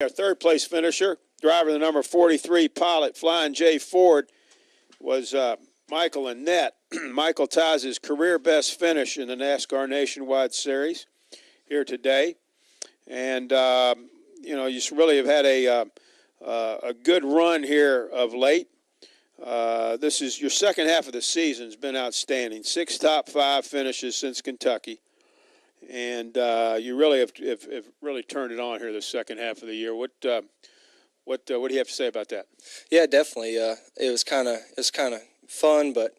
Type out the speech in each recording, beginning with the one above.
Our third place finisher, driver the number 43 Pilot Flying J Ford, was Michael Annett. Michael ties his career best finish in the NASCAR Nationwide Series here today. And, you know, you really have had a good run here of late. This is your second half of the season has been outstanding. 6 top 5 finishes since Kentucky. And you really have really turned it on here the second half of the year. What do you have to say about that? Yeah, definitely. It was kind of fun, but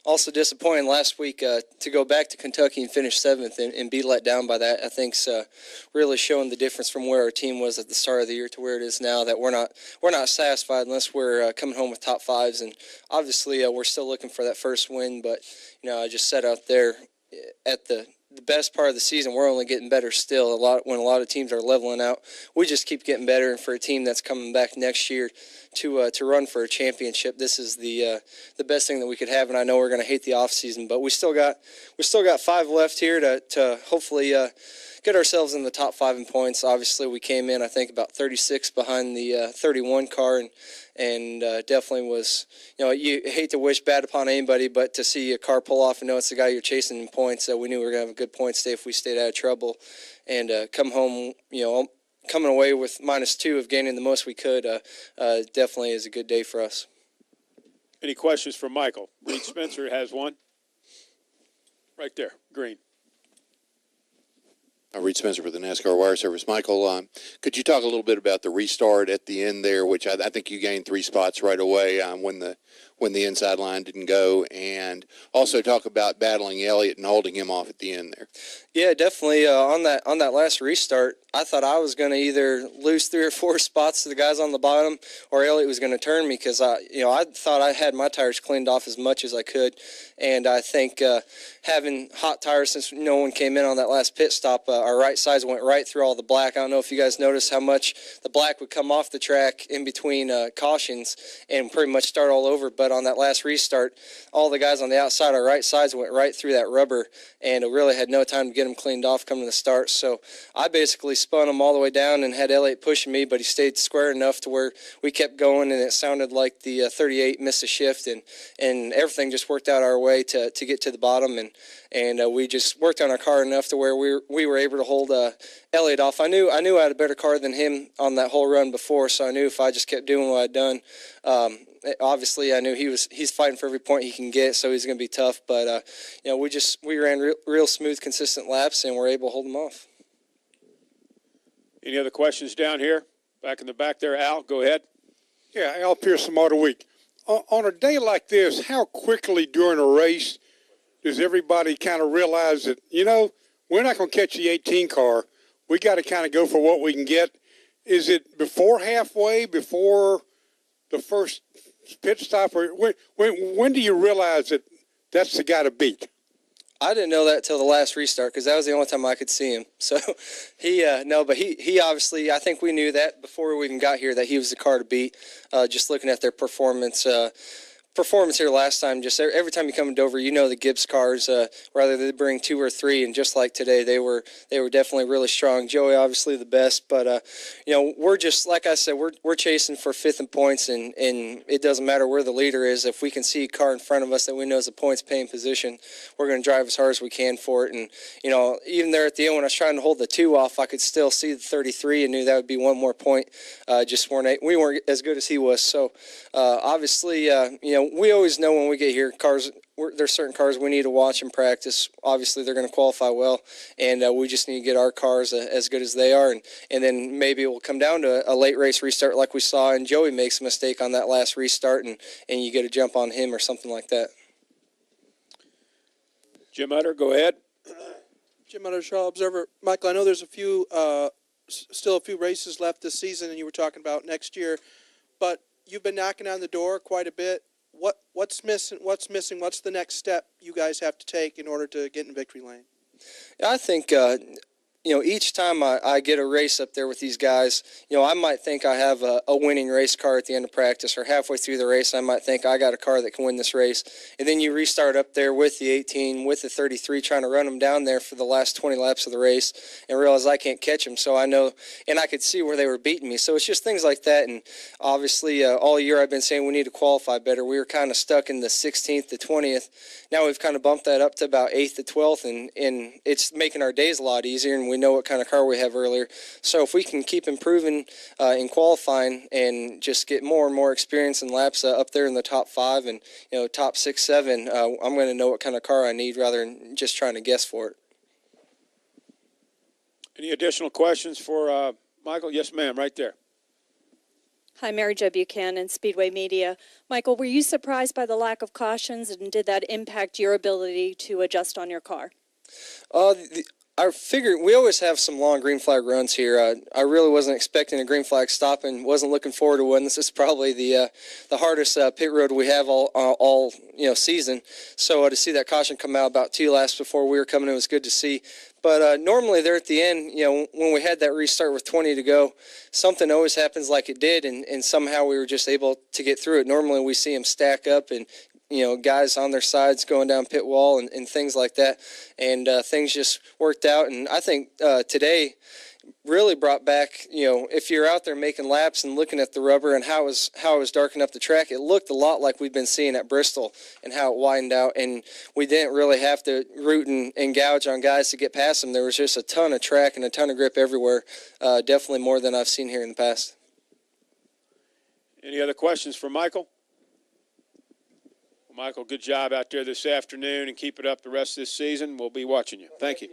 also disappointing last week to go back to Kentucky and finish 7th and be let down by that. I think's really showing the difference from where our team was at the start of the year to where it is now. That we're not satisfied unless we're coming home with top 5s, and obviously we're still looking for that first win. But you know, I just said out there at the best part of the season, we're only getting better still. When a lot of teams are leveling out, we just keep getting better. And for a team that's coming back next year to run for a championship, this is the best thing that we could have. And I know we're going to hate the off season, but we still got 5 left here to hopefully get ourselves in the top 5 in points. Obviously, we came in, I think, about 36 behind the 31 car, and definitely was, you know, you hate to wish bad upon anybody, but to see a car pull off and know it's the guy you're chasing in points, we knew we were going to have a good points day if we stayed out of trouble. And come home, you know, coming away with -2 of gaining the most we could, definitely is a good day for us. Any questions for Michael? Reed Spencer has one. Right there, green. Reed Spencer with the NASCAR Wire Service. Michael, could you talk a little bit about the restart at the end there, which I think you gained 3 spots right away when the inside line didn't go, and also talk about battling Elliott and holding him off at the end there? Yeah, definitely. On that last restart, I thought I was going to either lose 3 or 4 spots to the guys on the bottom, or Elliott was going to turn me, because I thought I had my tires cleaned off as much as I could, and I think having hot tires since no one came in on that last pit stop, our right sides went right through all the black. I don't know if you guys noticed how much the black would come off the track in between cautions and pretty much start all over. But on that last restart, all the guys on the outside, our right sides went right through that rubber, and it really had no time to get them cleaned off coming to the start. So I basically spun them all the way down and had Elliott pushing me, but he stayed square enough to where we kept going, and it sounded like the 38 missed a shift, and everything just worked out our way to get to the bottom, and we just worked on our car enough to where we were able to hold Elliott off. I knew I had a better car than him on that whole run before, so I knew if I just kept doing what I'd done, obviously I knew he's fighting for every point he can get, so he's going to be tough. But you know, we ran real smooth, consistent laps, and we're able to hold him off. Any other questions down here? Back in the back there, Al, go ahead. Yeah, Al Pearson, Motor Week. On a day like this, how quickly during a race does everybody kind of realize that, you know, we're not going to catch the 18 car. We got to kind of go for what we can get. Is it before halfway, before the first pit stop, or when do you realize that that's the guy to beat? I didn't know that till the last restart, because that was the only time I could see him. So he obviously, I think we knew that before we even got here that he was the car to beat. Just looking at their performance here last time, just every time you come to Dover, you know the Gibbs cars, whether they bring 2 or 3, and just like today, they were definitely really strong. Joey obviously the best, but you know, we're just, like I said, we're chasing for 5th in points, and it doesn't matter where the leader is. If we can see a car in front of us that we know is a points paying position, we're going to drive as hard as we can for it. And you know, even there at the end when I was trying to hold the 2 off, I could still see the 33 and knew that would be 1 more point. We weren't as good as he was. So obviously, you know, we always know when we get here, there's certain cars we need to watch and practice. Obviously, they're going to qualify well, and we just need to get our cars as good as they are, and then maybe it will come down to a late race restart like we saw, and Joey makes a mistake on that last restart, and you get a jump on him or something like that. Jim Utter, go ahead. Jim Utter, Shaw Observer. Michael, I know there's still a few races left this season, and you were talking about next year, but you've been knocking on the door quite a bit. What's missing? What's the next step you guys have to take in order to get in victory lane? I think each time I get a race up there with these guys, I might think I have a winning race car at the end of practice, or halfway through the race, I might think I got a car that can win this race. And then you restart up there with the 18, with the 33, trying to run them down there for the last 20 laps of the race, and realize I can't catch them. So I know, and I could see where they were beating me. So it's just things like that. And obviously, all year I've been saying we need to qualify better. We were kind of stuck in the 16th to 20th. Now we've kind of bumped that up to about 8th to 12th, and it's making our days a lot easier, and we know what kind of car we have earlier. So if we can keep improving in qualifying and just get more and more experience in laps up there in the top 5 and top 6, 7, I'm going to know what kind of car I need rather than just trying to guess for it. Any additional questions for Michael? Yes, ma'am, right there. Hi, Mary Jo Buchanan, Speedway Media. Michael, were you surprised by the lack of cautions, and did that impact your ability to adjust on your car? I figured we always have some long green flag runs here. I really wasn't expecting a green flag stop and wasn't looking forward to one. This is probably the hardest pit road we have all season. So to see that caution come out about 2 laps before we were coming in was good to see. But normally there at the end, when we had that restart with 20 to go, something always happens like it did, and somehow we were just able to get through it. Normally we see them stack up and guys on their sides going down pit wall and things like that. And things just worked out. And I think today really brought back, if you're out there making laps and looking at the rubber and how it was darkening up the track, it looked a lot like we've been seeing at Bristol and how it widened out. And we didn't really have to root and gouge on guys to get past them. There was just a ton of track and a ton of grip everywhere, definitely more than I've seen here in the past. Any other questions for Michael? Michael, good job out there this afternoon, and keep it up the rest of this season. We'll be watching you. Thank you.